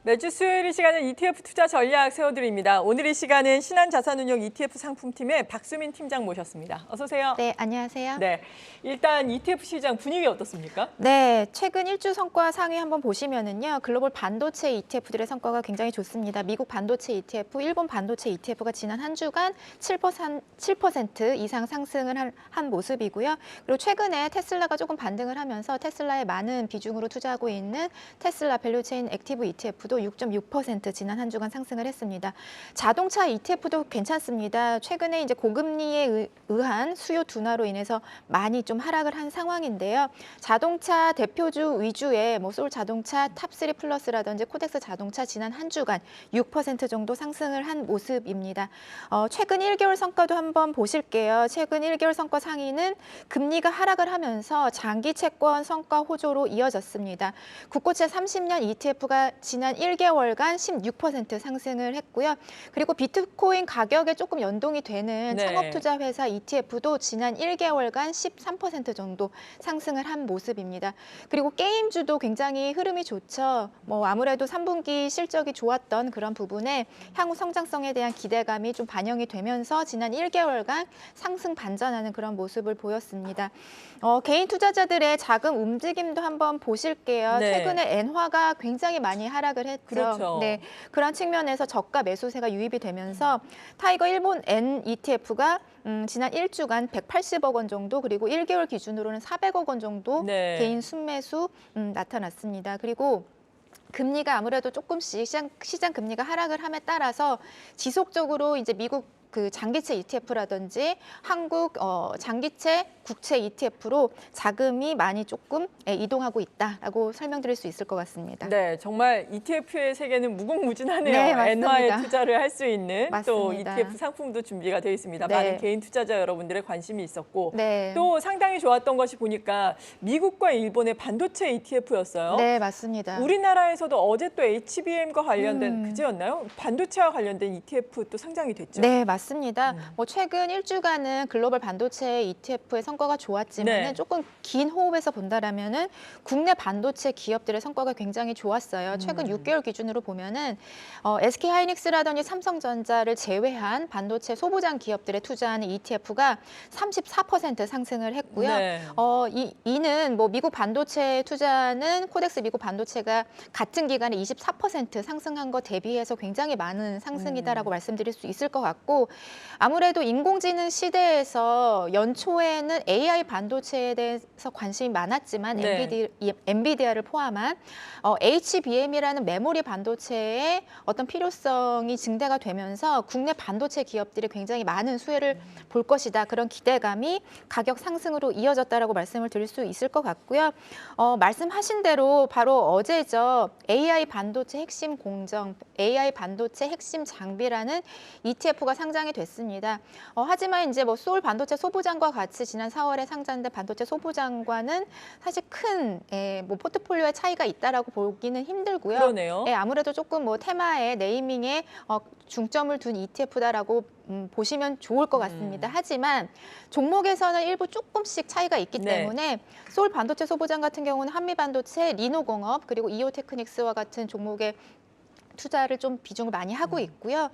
매주 수요일 이 시간은 ETF 투자 전략 세워드립니다. 오늘 이 시간은 신한자산운용 ETF 상품팀의 박수민 팀장 모셨습니다. 어서 오세요. 네, 안녕하세요. 네, 일단 ETF 시장 분위기 어떻습니까? 네, 최근 일주 성과 상위 한번 보시면은요, 글로벌 반도체 ETF들의 성과가 굉장히 좋습니다. 미국 반도체 ETF, 일본 반도체 ETF가 지난 한 주간 7% 이상 상승을 한 모습이고요. 그리고 최근에 테슬라가 조금 반등을 하면서 테슬라에 많은 비중으로 투자하고 있는 테슬라 밸류체인 액티브 ETF도 6.6% 지난 한 주간 상승을 했습니다. 자동차 ETF도 괜찮습니다. 최근에 이제 고금리에 의한 수요 둔화로 인해서 많이 좀 하락을 한 상황인데요. 자동차 대표주 위주의 소울 자동차 탑3 플러스라든지 코덱스 자동차 지난 한 주간 6% 정도 상승을 한 모습입니다. 최근 1개월 성과도 한번 보실게요. 최근 1개월 성과 상위는 금리가 하락을 하면서 장기 채권 성과 호조로 이어졌습니다. 국고채 30년 ETF가 지난 1개월간 16% 상승을 했고요. 그리고 비트코인 가격에 조금 연동이 되는 창업투자 회사 ETF도 지난 1개월간 13% 정도 상승을 한 모습입니다. 그리고 게임주도 굉장히 흐름이 좋죠. 아무래도 3분기 실적이 좋았던 그런 부분에 향후 성장성에 대한 기대감이 좀 반영이 되면서 지난 1개월간 상승 반전하는 그런 모습을 보였습니다. 개인 투자자들의 자금 움직임도 한번 보실게요. 네. 최근에 엔화가 굉장히 많이 하락을 했죠. 그렇죠. 네, 그런 측면에서 저가 매수세가 유입이 되면서 타이거 일본 N ETF가 지난 1주간 180억 원 정도, 그리고 1개월 기준으로는 400억 원 정도 개인 순매수 나타났습니다. 그리고 금리가 아무래도 조금씩 시장 금리가 하락을 함에 따라서 지속적으로 이제 미국 장기채 ETF라든지 한국 장기채 국채 ETF로 자금이 많이 조금 이동하고 있다라고 설명드릴 수 있을 것 같습니다. 네, 정말 ETF의 세계는 무궁무진하네요. 네, 맞습니다. 엔화에 투자를 할 수 있는 맞습니다. 또 ETF 상품도 준비가 되어 있습니다. 네. 많은 개인 투자자 여러분들의 관심이 있었고 네. 또 상당히 좋았던 것이 보니까 미국과 일본의 반도체 ETF였어요. 네, 맞습니다. 우리나라에서도 어제 또 HBM과 관련된 그제였나요? 반도체와 관련된 ETF 또 상장이 됐죠. 네, 맞습니다. 최근 1주간은 글로벌 반도체 ETF의 성과가 좋았지만 조금 긴 호흡에서 본다라면은 국내 반도체 기업들의 성과가 굉장히 좋았어요. 최근 6개월 기준으로 보면은 SK 하이닉스라든지 삼성전자를 제외한 반도체 소부장 기업들에 투자하는 ETF가 34% 상승을 했고요. 네. 이는 미국 반도체 투자는 코덱스 미국 반도체가 같은 기간에 24% 상승한 것 대비해서 굉장히 많은 상승이다라고 말씀드릴 수 있을 것 같고, 아무래도 인공지능 시대에서 연초에는 AI 반도체에 대해서 관심이 많았지만 엔비디아를 포함한 HBM이라는 메모리 반도체의 어떤 필요성이 증대가 되면서 국내 반도체 기업들이 굉장히 많은 수혜를 볼 것이다. 그런 기대감이 가격 상승으로 이어졌다라고 말씀을 드릴 수 있을 것 같고요. 말씀하신 대로 바로 어제죠. AI 반도체 핵심 공정, AI 반도체 핵심 장비라는 ETF가 상장이 됐습니다. 하지만 이제 소울 반도체 소부장과 같이 지난 4월에 상장된 반도체 소부장과는 사실 큰 포트폴리오의 차이가 있다라고 보기는 힘들고요. 그러네요. 아무래도 조금 테마에 네이밍에 중점을 둔 ETF다라고 보시면 좋을 것 같습니다. 하지만 종목에서는 일부 조금씩 차이가 있기 때문에 소울 반도체 소부장 같은 경우는 한미반도체, 리노공업, 그리고 이오테크닉스와 같은 종목의 투자를 좀 비중을 많이 하고 있고요.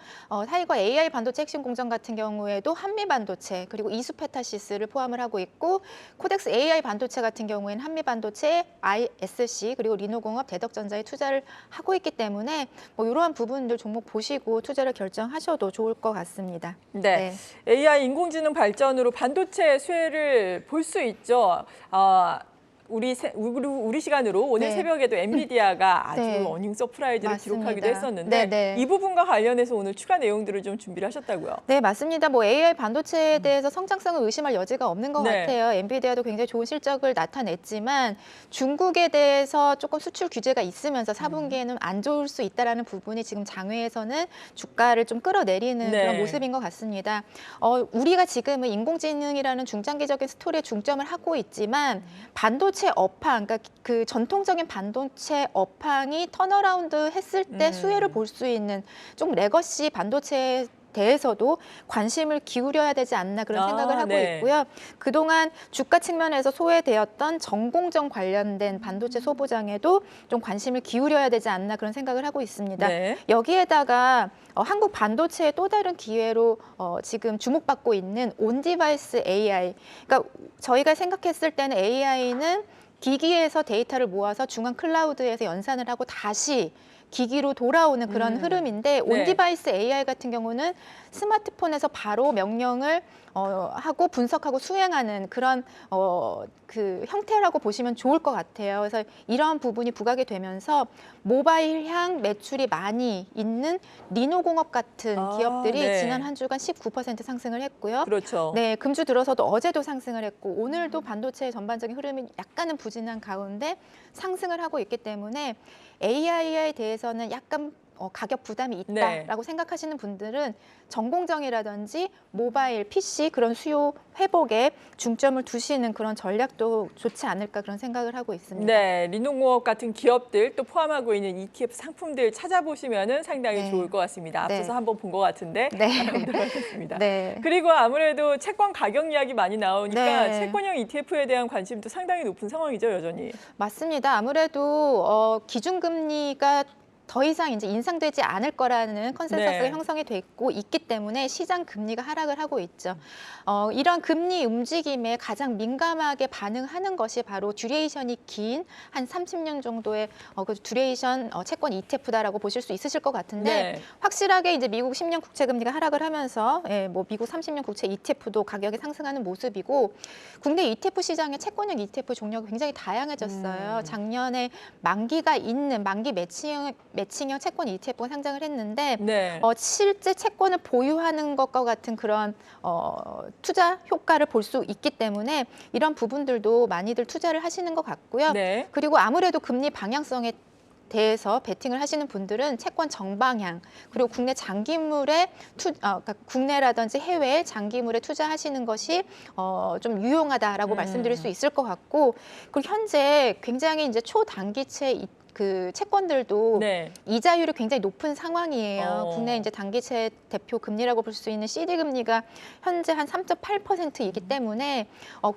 타이거 AI 반도체 핵심 공정 같은 경우에도 한미 반도체 그리고 이수페타시스를 포함을 하고 있고, 코덱스 AI 반도체 같은 경우에는 한미 반도체, ISC 그리고 리노공업, 대덕전자에 투자를 하고 있기 때문에 이러한 부분들 종목 보시고 투자를 결정하셔도 좋을 것 같습니다. 네. AI 인공지능 발전으로 반도체 수혜를 볼 수 있죠. 우리 시간으로 오늘 새벽에도 엔비디아가 아주 어닝 서프라이즈를 기록하기도 했었는데 이 부분과 관련해서 오늘 추가 내용들을 좀 준비를 하셨다고요? 네, 맞습니다. AI 반도체에 대해서 성장성을 의심할 여지가 없는 것 같아요. 엔비디아도 굉장히 좋은 실적을 나타냈지만 중국에 대해서 조금 수출 규제가 있으면서 4분기에는 안 좋을 수 있다는 부분이 지금 장외에서는 주가를 좀 끌어내리는 그런 모습인 것 같습니다. 우리가 지금은 인공지능이라는 중장기적인 스토리에 중점을 하고 있지만 반도체 업황, 그러니까 그 전통적인 반도체 업황이 턴어라운드 했을 때 수혜를 볼 수 있는 좀 레거시 반도체 대해서도 관심을 기울여야 되지 않나 그런 생각을 하고 네. 있고요. 그동안 주가 측면에서 소외되었던 전공정 관련된 반도체 소부장에도 좀 관심을 기울여야 되지 않나 그런 생각을 하고 있습니다. 네. 여기에다가 한국 반도체의 또 다른 기회로 지금 주목받고 있는 온디바이스 AI. 그러니까 저희가 생각했을 때는 AI는 기기에서 데이터를 모아서 중앙 클라우드에서 연산을 하고 다시 기기로 돌아오는 그런 흐름인데 온디바이스 AI 같은 경우는 스마트폰에서 바로 명령을 하고 분석하고 수행하는 그런 그 형태라고 보시면 좋을 것 같아요. 그래서 이러한 부분이 부각이 되면서 모바일향 매출이 많이 있는 리노공업 같은 기업들이 네. 지난 한 주간 19% 상승을 했고요. 그렇죠. 네, 금주 들어서도 어제도 상승을 했고 오늘도 반도체의 전반적인 흐름이 약간은 부진한 가운데 상승을 하고 있기 때문에 AI에 대해서는 약간 가격 부담이 있다라고 생각하시는 분들은 전공정이라든지 모바일, PC 그런 수요 회복에 중점을 두시는 그런 전략도 좋지 않을까 그런 생각을 하고 있습니다. 네, 리노공업 같은 기업들 또 포함하고 있는 ETF 상품들 찾아보시면 상당히 좋을 것 같습니다. 앞서서 한번 본 것 같은데 보도록 하겠습니다. 그리고 아무래도 채권 가격 이야기 많이 나오니까 채권형 ETF에 대한 관심도 상당히 높은 상황이죠, 여전히. 맞습니다. 아무래도 기준금리가 더 이상 이제 인상되지 않을 거라는 컨센서스가 형성이 됐고 있기 때문에 시장 금리가 하락을 하고 있죠. 이런 금리 움직임에 가장 민감하게 반응하는 것이 바로 듀레이션이 긴 한 30년 정도의 그 듀레이션 채권 ETF다라고 보실 수 있으실 것 같은데 확실하게 이제 미국 10년 국채 금리가 하락을 하면서 뭐 미국 30년 국채 ETF도 가격이 상승하는 모습이고 국내 ETF 시장의 채권형 ETF 종류가 굉장히 다양해졌어요. 작년에 만기가 있는 만기 매칭형 채권 ETF가 상장을 했는데 실제 채권을 보유하는 것과 같은 그런 투자 효과를 볼 수 있기 때문에 이런 부분들도 많이들 투자를 하시는 것 같고요. 그리고 아무래도 금리 방향성에 대해서 베팅을 하시는 분들은 채권 정방향 그리고 국내 장기물에 그러니까 국내라든지 해외 장기물에 투자하시는 것이 좀 유용하다라고 말씀드릴 수 있을 것 같고 그리고 현재 굉장히 이제 초단기채 그 채권들도 이자율이 굉장히 높은 상황이에요. 국내 이제 단기채 대표 금리라고 볼 수 있는 CD 금리가 현재 한 3.8%이기 때문에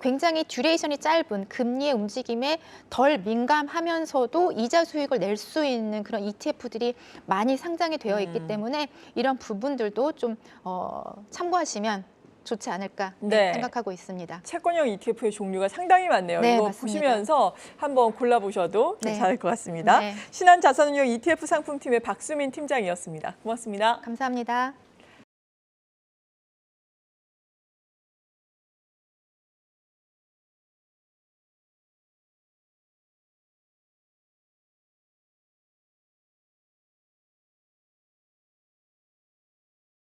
굉장히 듀레이션이 짧은 금리의 움직임에 덜 민감하면서도 이자 수익을 낼 수 있는 그런 ETF들이 많이 상장이 되어 있기 때문에 이런 부분들도 좀 참고하시면 좋지 않을까 생각하고 있습니다. 채권형 ETF의 종류가 상당히 많네요. 이거 맞습니다. 보시면서 한번 골라보셔도 괜찮을 것 같습니다. 신한자산운용 ETF 상품팀의 박수민 팀장이었습니다. 고맙습니다. 감사합니다.